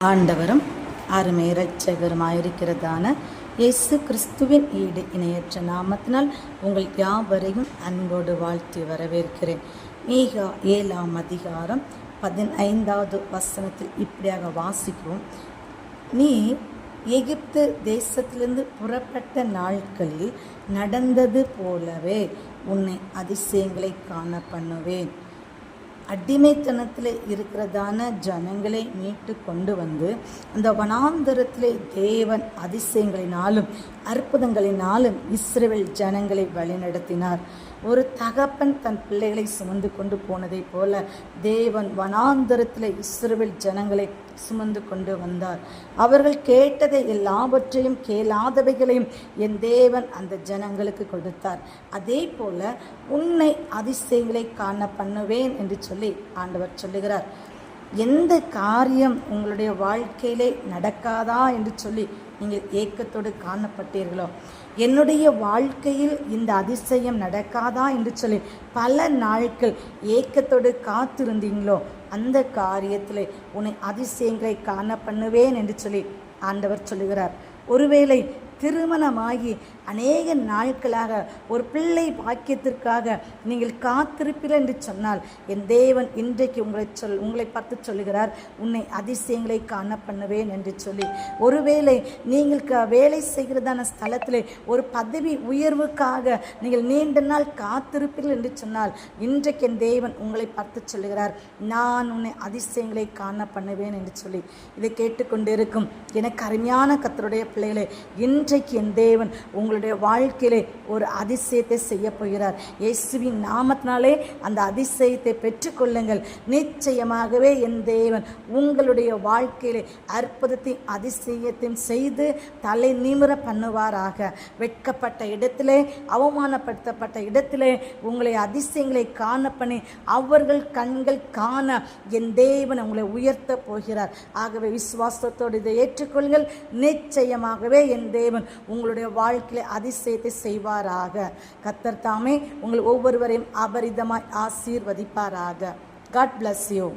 ஆண்டவரும் அருமை இரட்சகருமாயிருக்கிறதான இயேசு கிறிஸ்துவின் ஈடு இணையற்ற நாமத்தினால் உங்கள் யாவரையும் அன்போடு வாழ்த்தி வரவேற்கிறேன். மீகா 7ஆம் அதிகாரம் 15வது வசனத்தில் இப்படியாக வாசிக்கிறோம். நீ எகிப்து தேசத்திலிருந்து புறப்பட்ட நாட்களில் நடந்தது போலவே உன்னை அதிசயங்களை காண பண்ணுவேன். அடிமைத்தனத்தில் இருக்கிறதான ஜனங்களை மீட்டு கொண்டு வந்து அந்த வனாந்தரத்திலே தேவன் அதிசயங்களினாலும் அற்புதங்களினாலும் இஸ்ரவேல் ஜனங்களை வழிநடத்தினார். ஒரு தகப்பன் தன் பிள்ளைகளை சுமந்து கொண்டு போனதை போல தேவன் வனாந்தரத்தில் இஸ்ரவேல் ஜனங்களை சுமந்து கொண்டு வந்தார். அவர்கள் கேட்டதை எல்லாவற்றையும் கேளாதவைகளையும் என் தேவன் அந்த ஜனங்களுக்கு கொடுத்தார். அதே போல உன்னை அதிசயங்களை காண பண்ணுவேன் என்று சொல்லி ஆண்டவர் சொல்லுகிறார். எந்த காரியம் உங்களுடைய வாழ்க்கையிலே நடக்காதா என்று சொல்லி நீங்கள் ஏக்கத்தோடு காணப்பட்டீர்களோ, என்னுடைய வாழ்க்கையில் இந்த அதிசயம் நடக்காதா என்று சொல்லி பல நாட்கள் ஏக்கத்தோடு காத்திருந்தீங்களோ, அந்த காரியத்தில் உன்னை அதிசயங்களை காண பண்ணுவேன் என்று சொல்லி ஆண்டவர் சொல்லுகிறார். ஒருவேளை திருமணமாகி அநேக நாட்களாக ஒரு பிள்ளை பாக்கியத்திற்காக நீங்கள் காத்திருப்பீர்கள் என்று சொன்னால் என் தேவன் இன்றைக்கு உங்களை பார்த்து சொல்லுகிறார், உன்னை அதிசயங்களை காண பண்ணுவேன் என்று சொல்லி. ஒருவேளை நீங்கள் வேலை செய்கிறதான ஸ்தலத்தில் ஒரு பதவி உயர்வுக்காக நீங்கள் நீண்ட நாள் காத்திருப்பீர்கள் என்று சொன்னால் இன்றைக்கு என் தேவன் உங்களை பார்த்து சொல்லுகிறார், நான் உன்னை அதிசயங்களை காண பண்ணுவேன் என்று சொல்லி. இதை கேட்டுக்கொண்டிருக்கும் எனக்கு அருமையான கர்த்தருடைய பிள்ளைகளே, இன்றைக்கு என் தேவன் உங்களுடைய வாழ்க்கையிலே ஒரு அதிசயத்தை செய்ய போகிறார். இயேசுவின் நாமத்தினாலே அந்த அதிசயத்தை பெற்றுக்கொள்ளுங்கள். நிச்சயமாகவே என் தேவன் உங்களுடைய வாழ்க்கையிலே அற்புதத்தையும் அதிசயத்தையும் செய்து தலை நிமிர பண்ணுவாராக. வெட்கப்பட்ட இடத்திலே, அவமானப்படுத்தப்பட்ட இடத்திலே உங்களை அதிசயங்களை காண பண்ணி அவர்கள் கண்கள் காண என் தேவன் உங்களை உயர்த்த போகிறார். ஆகவே விசுவாசத்தோடு இதை ஏற்றுக்கொள்ளுங்கள். நிச்சயமாகவே என் தேவன் உங்களுடைய வாழ்க்கையில அதிசயத்தை செய்வாராக. கர்த்தர் தாமே உங்கள் ஒவ்வொருவரையும் அபரிதமாய் ஆசீர்வதிப்பாராக. God bless you.